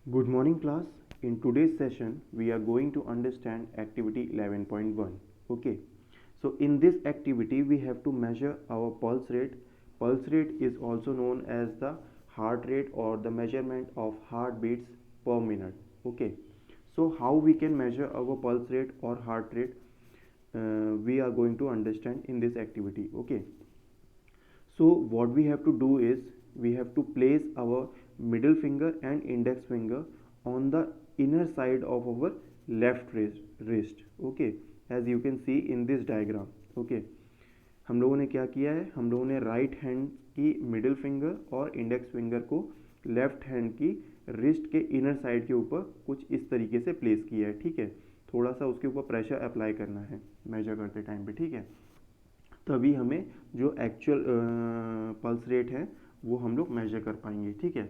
Good morning class. In today's session we are going to understand activity 11.1. Okay. So in this activity we have to measure our pulse rate. Pulse rate is also known as the heart rate or the measurement of heartbeats per minute. Okay. So how we can measure our pulse rate or heart rate we are going to understand in this activity. Okay. So what we have to do is we have to place our middle finger and index finger on the inner side of our left wrist. Okay, as you can see in this diagram. Okay, हम लोगों ने क्या किया है, हम लोगों ने right hand की मिडिल फिंगर और इंडेक्स फिंगर को लेफ्ट हैंड की रिस्ट के इनर साइड के ऊपर कुछ इस तरीके से प्लेस किया है. ठीक है, थोड़ा सा उसके ऊपर प्रेशर अप्लाई करना है मेजर करते टाइम पे. ठीक है, तभी हमें जो एक्चुअल पल्स रेट है वो हम लोग मेजर कर पाएंगे. ठीक है,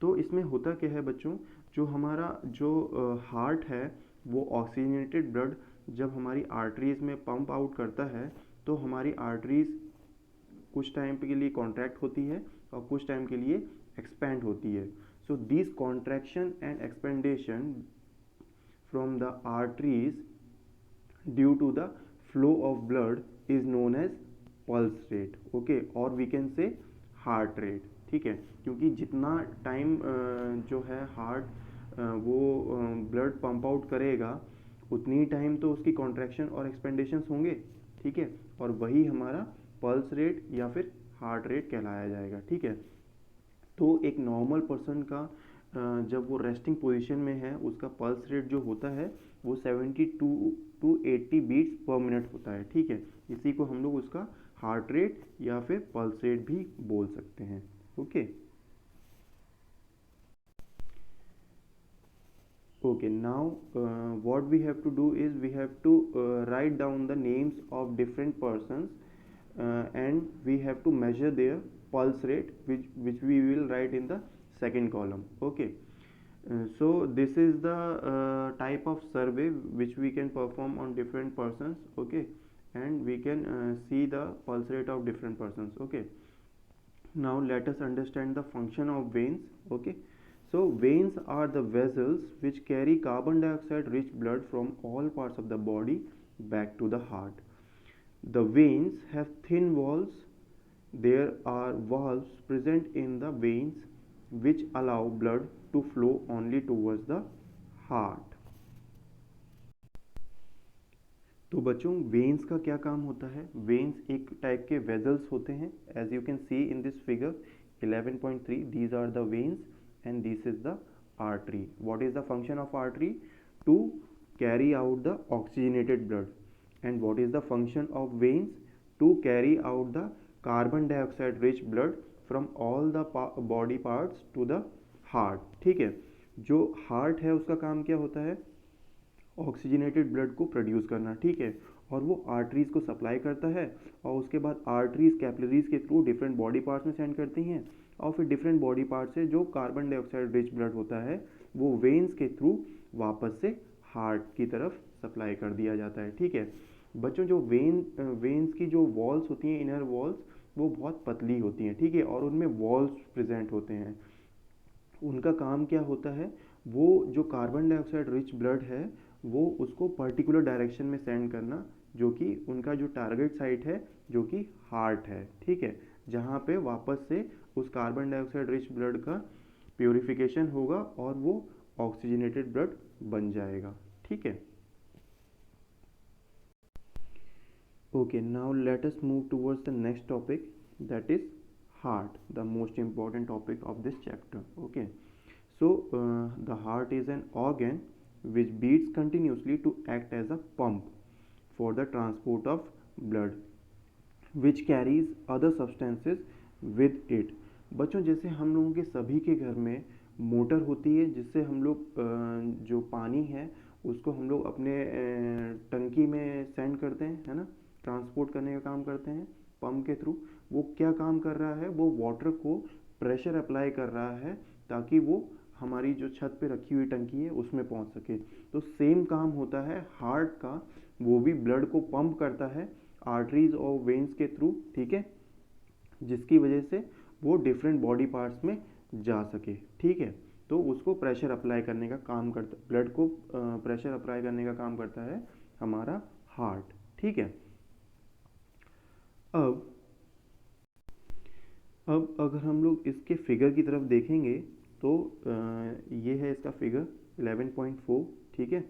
तो इसमें होता क्या है बच्चों, जो हमारा जो हार्ट है वो ऑक्सीजनेटेड ब्लड जब हमारी आर्टरीज में पंप आउट करता है तो हमारी आर्टरीज कुछ टाइम के लिए कॉन्ट्रैक्ट होती है और कुछ टाइम के लिए एक्सपेंड होती है. So this contraction and expandation from the arteries due to the flow of blood is known as pulse rate. okay, और we can say heart rate. ठीक है, क्योंकि जितना टाइम जो है हार्ट वो ब्लड पंप आउट करेगा उतनी टाइम तो उसकी कॉन्ट्रैक्शन और एक्सपेंडेशंस होंगे. ठीक है, और वही हमारा पल्स रेट या फिर हार्ट रेट कहलाया जाएगा. ठीक है, तो एक नॉर्मल पर्सन का जब वो रेस्टिंग पोजीशन में है उसका पल्स रेट जो होता है वो 72 टू 80 बीट्स पर मिनट होता है. ठीक है, इसी को हम लोग उसका हार्ट रेट या फिर पल्स रेट भी बोल सकते हैं. Okay okay, now what we have to do is we have to write down the names of different persons and we have to measure their pulse rate which we will write in the second column. Okay, so this is the type of survey which we can perform on different persons. Okay, and we can see the pulse rate of different persons. Okay, now let us understand the function of veins. Okay, so veins are the vessels which carry carbon dioxide rich blood from all parts of the body back to the heart. The veins have thin walls. There are valves present in the veins which allow blood to flow only towards the heart. तो बच्चों veins का क्या काम होता है, veins एक type के vessels होते हैं. As you can see in this figure 11.3 these are the veins and this is the artery. What is the function of artery? To carry out the oxygenated blood. And what is the function of veins? To carry out the carbon dioxide rich blood from all the body parts to the heart. ठीक है, जो heart है उसका काम क्या होता है, oxygenated blood को प्रोड्यूस करना. ठीक है, और वो आर्टरीज को सप्लाई करता है और उसके बाद आर्टरीज कैपिलरीज के थ्रू डिफरेंट बॉडी पार्ट्स में सेंड करती हैं और फिर डिफरेंट बॉडी पार्ट से जो कार्बन डाइऑक्साइड रिच ब्लड होता है वो वेन्स के थ्रू वापस से हार्ट की तरफ सप्लाई कर दिया जाता है. ठीक है बच्चों, जो वेन्स की जो वॉल्स होती हैं, इनर वॉल्स, वो बहुत पतली होती हैं. ठीक है, और उनमें वॉल्स प्रेजेंट होते हैं. उनका काम क्या होता है, वो जो कार्बन डाइऑक्साइड रिच ब्लड है वो उसको पर्टिकुलर डायरेक्शन में सेंड करना, जो कि उनका जो टारगेट साइट है जो कि हार्ट है. ठीक है, जहाँ पे वापस से उस कार्बन डाइऑक्साइड रिच ब्लड का प्योरिफिकेशन होगा और वो ऑक्सीजनेटेड ब्लड बन जाएगा. ठीक है, okay, now let us move towards the next topic, that is heart, the most important topic of this chapter. Okay, so the heart is an organ which beats continuously to act as a pump for the transport of blood which carries other substances with it. बच्चों, जैसे हम लोगों के सभी के घर में motor होती है जिससे हम लोग जो पानी है उसको हम लोग अपने टंकी में सेंड करते हैं, है ना, ट्रांसपोर्ट करने का काम करते हैं पंप के थ्रू. वो क्या काम कर रहा है, वो वाटर को प्रेशर अप्लाई कर रहा है ताकि वो हमारी जो छत पे रखी हुई टंकी है उसमें पहुंच सके. तो सेम काम होता है हार्ट का, वो भी ब्लड को पंप करता है आर्टरीज और वेन्स के थ्रू. ठीक है, जिसकी वजह से वो डिफरेंट बॉडी पार्ट्स में जा सके. ठीक है, तो उसको प्रेशर अप्लाई करने का काम करता, ब्लड को प्रेशर अप्लाई करने का काम करता है हमारा हार्ट। ठीक है। अब अगर हम लोग इसके फिगर की तरफ देखेंगे तो ये है इसका फिगर 11.4। ठीक है।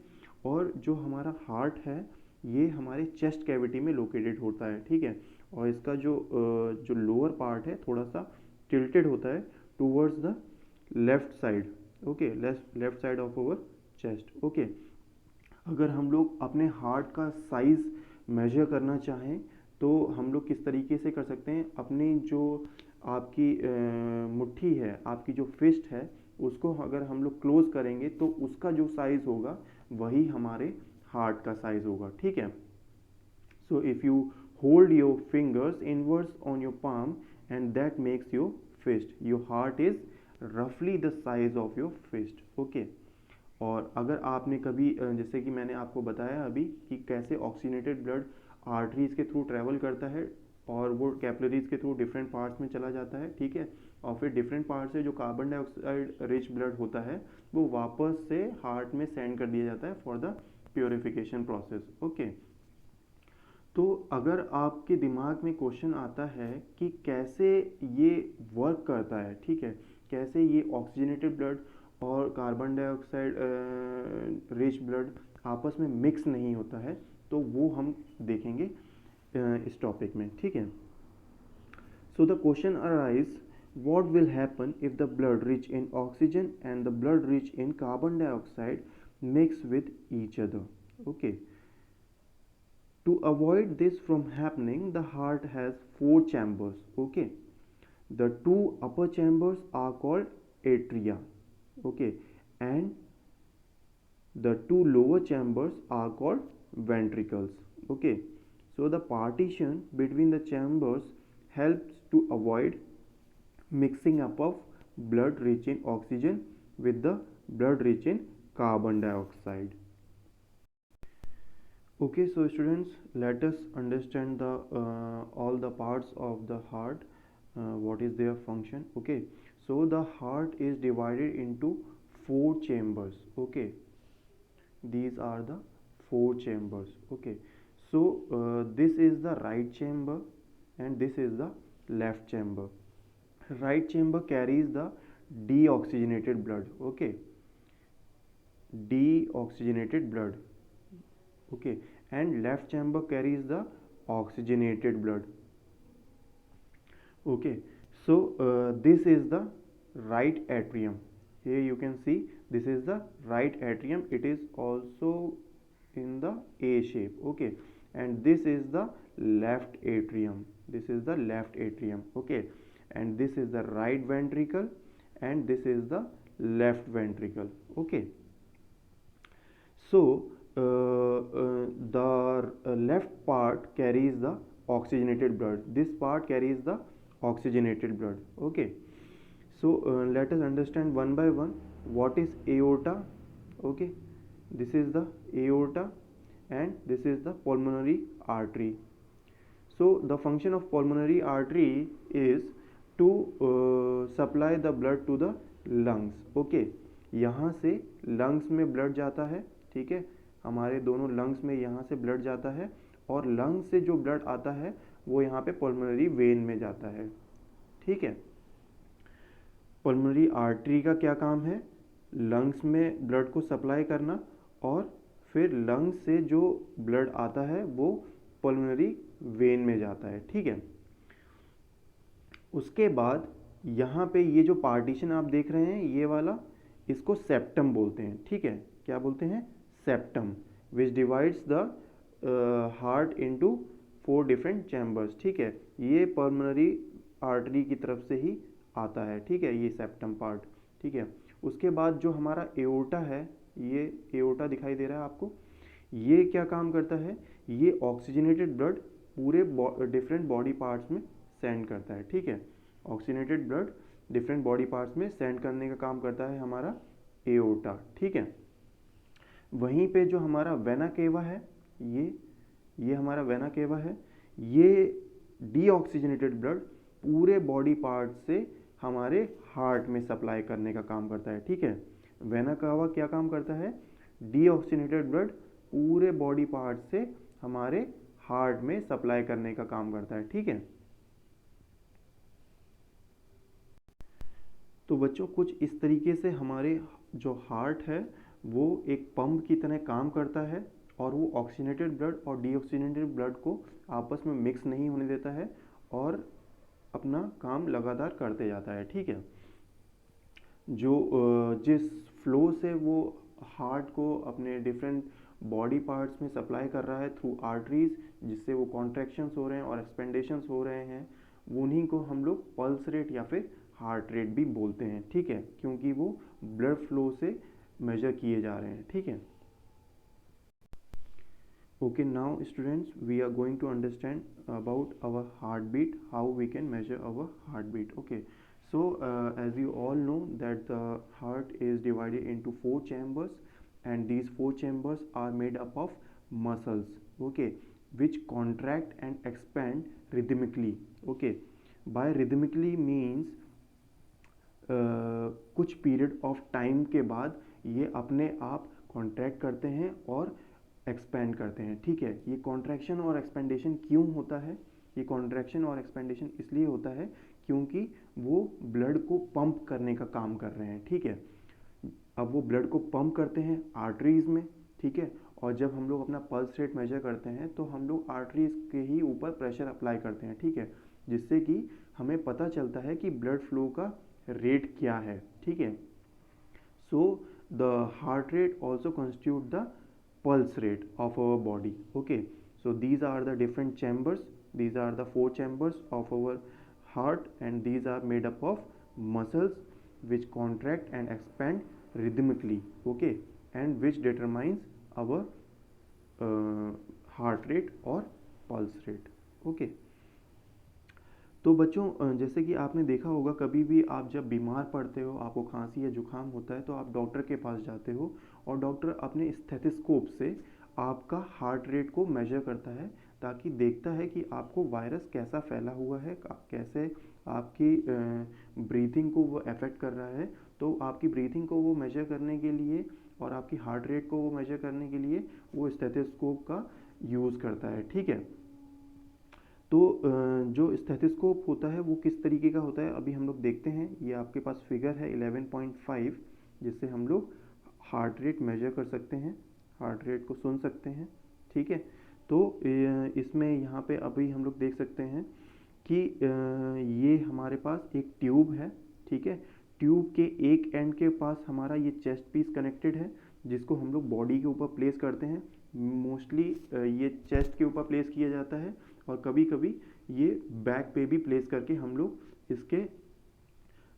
और जो हमारा हार्ट है ये हमारे चेस्ट कैविटी में लोकेटेड होता है। ठीक है। और इसका जो लोअर पार्ट है थोड़ा सा टिल्टेड होता है towards the left side. Okay, left side of our chest. Okay. अगर हम लोग अपने हार्ट का साइज़ मेजर करना चाहें तो हम लोग किस तरीके से कर सकते हैं, अपनी जो आपकी मुट्ठी है, आपकी जो फिस्ट है, उसको अगर हम लोग क्लोज करेंगे तो उसका जो साइज़ होगा वही हमारे हार्ट का साइज़ होगा। ठीक है। So if you hold your fingers inwards on your palm and that makes your fist, your heart is रफली the size of your fist. Okay. और अगर आपने कभी जैसे कि मैंने आपको बताया अभी कि कैसे ऑक्सीजनेटेड ब्लड आर्टरीज के थ्रू ट्रैवल करता है और वो कैपिलरीज के थ्रू डिफरेंट पार्ट्स में चला जाता है। ठीक है। और फिर डिफरेंट पार्ट से जो कार्बन डाइऑक्साइड रिच ब्लड होता है वो वापस से हार्ट में सेंड कर दिया जाता है for the purification process. Okay. तो अगर आपके दिमाग में क्वेश्चन आता है कि कैसे ये वर्क करता है, ठीक है, कैसे ये ऑक्सीजनेटेड ब्लड और कार्बन डाइऑक्साइड रिच ब्लड आपस में मिक्स नहीं होता है, तो वो हम देखेंगे इस टॉपिक में। ठीक है। So the question arise, what will happen if the blood rich in oxygen and the blood rich in carbon dioxide mix with each other? Okay. To avoid this from happening, the heart has 4 chambers. Okay. The 2 upper chambers are called atria. Okay. And the 2 lower chambers are called ventricles. Okay. So the partition between the chambers helps to avoid mixing up of blood rich in oxygen with the blood rich in carbon dioxide. Okay, so students, let us understand the all the parts of the heart, what is their function. Okay, so the heart is divided into 4 chambers. Okay, these are the 4 chambers. Okay, so this is the right chamber and this is the left chamber. Right chamber carries the deoxygenated blood. Okay, deoxygenated blood. Okay, and left chamber carries the oxygenated blood. Okay, so this is the right atrium. Here you can see this is the right atrium. It is also in the A shape. Okay, and this is the left atrium. This is the left atrium. Okay, and this is the right ventricle and this is the left ventricle. Okay, so the left part carries the oxygenated blood, this part carries the oxygenated blood. Okay, so let us understand one by one what is aorta. Okay, this is the aorta and this is the pulmonary artery. So the function of pulmonary artery is to supply the blood to the lungs. Okay, यहाँ से lungs में blood जाता है। ठीक है, हमारे दोनों lungs में यहाँ से ब्लड जाता है और लंग्स से जो ब्लड आता है वो यहाँ पे पल्मोनरी वेन में जाता है। ठीक है, पल्मोनरी आर्टरी का क्या काम है, लंग्स में ब्लड को सप्लाई करना और फिर लंग्स से जो ब्लड आता है वो पल्मोनरी वेन में जाता है। ठीक है, उसके बाद यहाँ पे ये जो पार्टीशन आप देख रहे हैं ये वाला, इसको सेप्टम बोलते हैं। ठीक है, क्या बोलते हैं, septum, which divides the heart into 4 different chambers. ठीक है, ये pulmonary artery की तरफ से ही आता है। ठीक है, ये septum part। ठीक है, उसके बाद जो हमारा एओर्टा है, ये एओर्टा दिखाई दे रहा है आपको, ये क्या काम करता है, ये ऑक्सीजनेटेड ब्लड पूरे डिफरेंट बॉडी पार्ट्स में सेंड करता है। ठीक है, oxygenated blood different body parts में सेंड करने का काम करता है हमारा एओर्टा। ठीक है, वहीं पे जो हमारा वेना केवा है, ये हमारा वेना केवा है, ये डीऑक्सीजनेटेड ब्लड पूरे बॉडी पार्ट से हमारे हार्ट में सप्लाई करने का काम करता है, ठीक है। वेना कावा क्या काम करता है, डीऑक्सीजनेटेड ब्लड पूरे बॉडी पार्ट से हमारे हार्ट में सप्लाई करने का काम करता है, ठीक है। तो बच्चों कुछ इस तरीके से हमारे जो हार्ट है वो एक पंप की तरह काम करता है, और वो ऑक्सीजनेटेड ब्लड और डीऑक्सीजनेटेड ब्लड को आपस में मिक्स नहीं होने देता है और अपना काम लगातार करते जाता है, ठीक है। जो जिस फ्लो से वो हार्ट को अपने डिफरेंट बॉडी पार्ट्स में सप्लाई कर रहा है थ्रू आर्टरीज, जिससे वो कॉन्ट्रैक्शंस हो रहे हैं और एक्सपेंडेशंस हो रहे हैं, उन्हीं को हम लोग पल्स रेट या फिर हार्ट रेट भी बोलते हैं, ठीक है, क्योंकि वो ब्लड फ्लो से मेजर किए जा रहे हैं, ठीक है। Okay, now students, we are going to understand about our heartbeat, how we can measure our heartbeat. Okay, so as you all know that the heart is divided into four chambers, and these four chambers are made up of muscles, okay, which contract and expand rhythmically. Okay, by rhythmically means कुछ period of time के बाद ये अपने आप contract करते हैं और expand करते हैं, ठीक है। ये कॉन्ट्रैक्शन और एक्सपेंडेशन क्यों होता है, ये कॉन्ट्रैक्शन और एक्सपेंडेशन इसलिए होता है क्योंकि वो ब्लड को पंप करने का काम कर रहे हैं, ठीक है। अब वो ब्लड को पंप करते हैं आर्टरीज में, ठीक है, और जब हम लोग अपना पल्स रेट मेजर करते हैं तो हम लोग आर्टरीज के ही ऊपर प्रेशर अप्लाई करते हैं, ठीक है, जिससे कि हमें पता चलता है कि ब्लड फ्लो का रेट क्या है, ठीक है। So the heart rate also constitute the pulse rate of our body. Okay, so these are the different chambers, these are the four chambers of our heart, and these are made up of muscles which contract and expand rhythmically, okay, and which determines our heart rate or pulse rate. Okay, तो बच्चों जैसे कि आपने देखा होगा कभी भी आप जब बीमार पड़ते हो, आपको खांसी या जुकाम होता है, तो आप डॉक्टर के पास जाते हो और डॉक्टर अपने स्टेथोस्कोप से आपका हार्ट रेट को मेजर करता है, ताकि देखता है कि आपको वायरस कैसा फैला हुआ है, कैसे आपकी ब्रीथिंग को वो अफेक्ट कर रहा है। तो आपकी ब्रीथिंग को वो मेजर करने के लिए और आपकी हार्ट रेट को वो मेजर करने के लिए वो स्टेथोस्कोप का यूज़ करता है, ठीक है। तो जो स्टेथोस्कोप होता है वो किस तरीके का होता है अभी हम लोग देखते हैं। ये आपके पास फिगर है 11.5, जिससे हम लोग हार्ट रेट मेजर कर सकते हैं, हार्ट रेट को सुन सकते हैं, ठीक है। तो इसमें यहाँ पे अभी हम लोग देख सकते हैं कि ये हमारे पास एक ट्यूब है, ठीक है। ट्यूब के एक एंड के पास हमारा ये चेस्ट पीस कनेक्टेड है, जिसको हम लोग बॉडी के ऊपर प्लेस करते हैं। मोस्टली ये चेस्ट के ऊपर प्लेस किया जाता है, और कभी कभी ये बैक पे भी प्लेस करके हम लोग इसके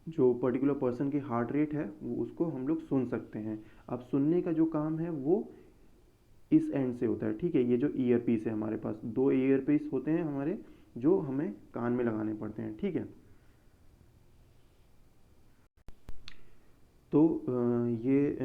जो पर्टिकुलर पर्सन के हार्ट रेट है वो उसको हम लोग सुन सकते हैं। अब सुनने का जो काम है वो इस एंड से होता है, ठीक है। ये जो ईयर पीस है, हमारे पास दो ईयर पीस होते हैं हमारे, जो हमें कान में लगाने पड़ते हैं, ठीक है। तो ये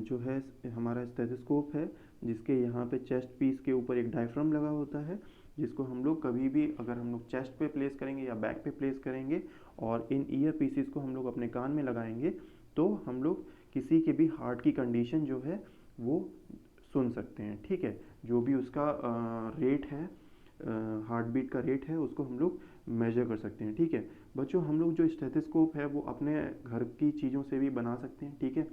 जो है हमारा स्टेथोस्कोप है, जिसके यहाँ पे चेस्ट पीस के ऊपर एक डायफ्राम लगा होता है, जिसको हम लोग कभी भी अगर हम लोग चेस्ट पे प्लेस करेंगे या बैक पे प्लेस करेंगे और इन ईयर पीसीस को हम लोग अपने कान में लगाएंगे, तो हम लोग किसी के भी हार्ट की कंडीशन जो है वो सुन सकते हैं, ठीक है। जो भी उसका रेट है, हार्ट बीट का रेट है, उसको हम लोग मेजर कर सकते हैं, ठीक है। बच्चों हम लोग जो स्टेथोस्कोप है वो अपने घर की चीज़ों से भी बना सकते हैं, ठीक है।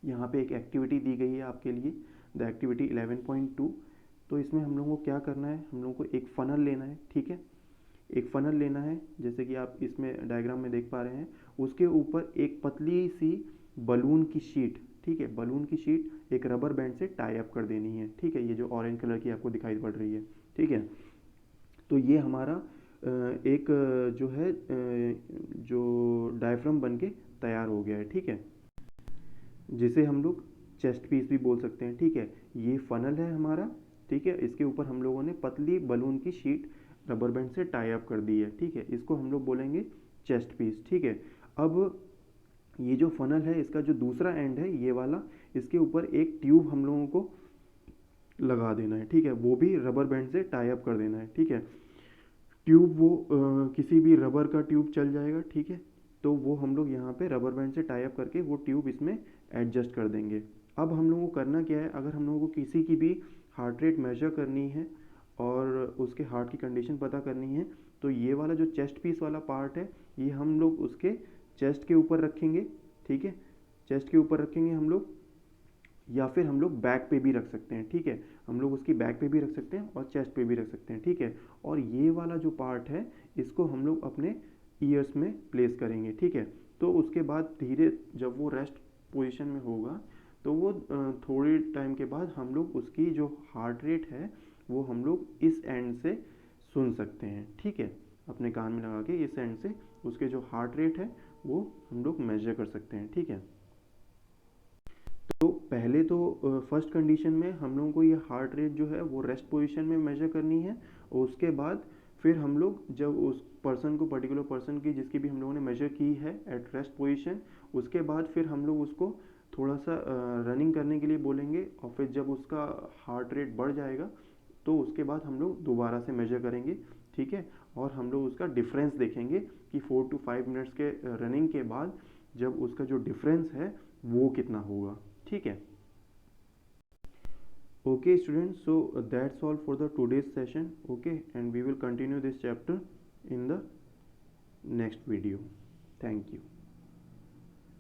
यहाँ पे एक एक्टिविटी दी गई है आपके लिए, द एक्टिविटी 11.2। तो इसमें हम लोगों को क्या करना है, हम लोगों को एक फ़नल लेना है, ठीक है। एक फ़नल लेना है, जैसे कि आप इसमें डायग्राम में देख पा रहे हैं। उसके ऊपर एक पतली सी बलून की शीट, ठीक है, बलून की शीट एक रबर बैंड से टाई अप कर देनी है, ठीक है। ये जो ऑरेंज कलर की आपको दिखाई पड़ रही है, ठीक है। तो ये हमारा एक जो है जो डायफ्राम बन के तैयार हो गया है, ठीक है, जिसे हम लोग चेस्ट पीस भी बोल सकते हैं, ठीक है। ये फ़नल है हमारा, ठीक है। इसके ऊपर हम लोगों ने पतली बलून की शीट रबर बैंड से टाई अप कर दी है, ठीक है। इसको हम लोग बोलेंगे चेस्ट पीस, ठीक है। अब ये जो फ़नल है, इसका जो दूसरा एंड है ये वाला, इसके ऊपर एक ट्यूब हम लोगों को लगा देना है, ठीक है। वो भी रबर बैंड से टाई अप कर देना है, ठीक है। ट्यूब वो किसी भी रबर का ट्यूब चल जाएगा, ठीक है। तो वो हम लोग यहाँ पे रबर बैंड से टाई अप करके वो ट्यूब इसमें एडजस्ट कर देंगे। अब हम लोगों को करना क्या है, अगर हम लोगों को किसी की भी हार्ट रेट मेजर करनी है और उसके हार्ट की कंडीशन पता करनी है, तो ये वाला जो चेस्ट पीस वाला पार्ट है ये हम लोग उसके चेस्ट के ऊपर रखेंगे, ठीक है, चेस्ट के ऊपर रखेंगे हम लोग, या फिर हम लोग बैक पे भी रख सकते हैं, ठीक है, हम लोग उसकी बैक पे भी रख सकते हैं और चेस्ट पे भी रख सकते हैं, ठीक है। और ये वाला जो पार्ट है इसको हम लोग अपने ईयर्स में प्लेस करेंगे, ठीक है। तो उसके बाद धीरे जब वो रेस्ट पोजीशन में होगा तो वो थोड़े टाइम के बाद हम लोग उसकी जो हार्ट रेट है वो हम लोग इस एंड से सुन सकते हैं, ठीक है, अपने कान में लगा के इस एंड से उसके जो हार्ट रेट है वो हम लोग मेजर कर सकते हैं, ठीक है। तो पहले तो फर्स्ट कंडीशन में हम लोगों को ये हार्ट रेट जो है वो रेस्ट पोजीशन में मेजर करनी है, और उसके बाद फिर हम लोग जब उस पर्सन को, पर्टिकुलर पर्सन की जिसकी भी हम लोगों ने मेजर की है एट रेस्ट पोजीशन, उसके बाद फिर हम लोग उसको थोड़ा सा रनिंग करने के लिए बोलेंगे, और फिर जब उसका हार्ट रेट बढ़ जाएगा तो उसके बाद हम लोग दोबारा से मेजर करेंगे, ठीक है। और हम लोग उसका डिफरेंस देखेंगे कि 4 to 5 मिनट्स के रनिंग के बाद जब उसका जो डिफरेंस है वो कितना होगा, ठीक है। Okay students, so that's all for the today's session, okay, and we will continue this chapter in the next video. Thank you.